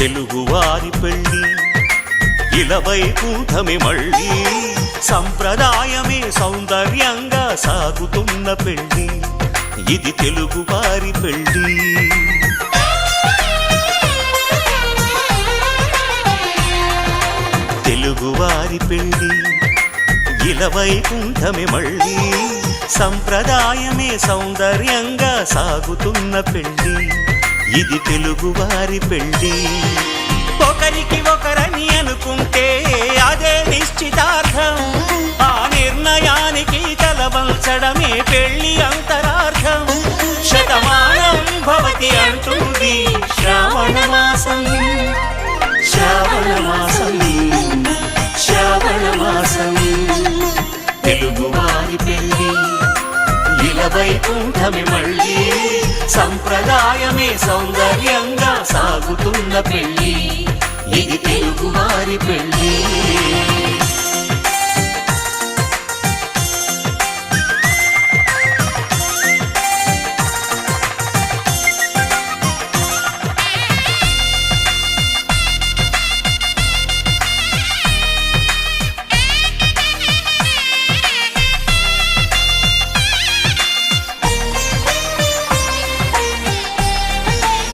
తెలుగువారి పెళ్ళి ఇలవైకుంఠమే మళ్ళీ సంప్రదాయమే సౌందర్యంగా సాగుతున్న పెళ్ళి ఇది తెలుగువారి పెళ్ళి తెలుగువారి పెళ్ళి ఇలవైకుంఠమే మళ్ళీ సంప్రదాయమే సౌందర్యంగా సాగుతున్న పెళ్ళి ఇది తెలుగువారి పెళ్ళి ఒకరికి ఒకరని అనుకుంటే అదే నిశ్చితార్థం ఆ నిర్ణయానికి తలవంచడమే పెళ్ళి అంతరార్థం శతమానం భవతి అంటుంది శ్రావణ మాసం శ్రావణ మాసం శ్రావణ మాసం తెలుగువారి పెళ్ళి ఇలవైకుంఠమే మళ్ళీ సంప్రదాయమే సౌందర్యంగా సాగుతున్న పెళ్ళి ఇది తెలుగువారి పెళ్ళి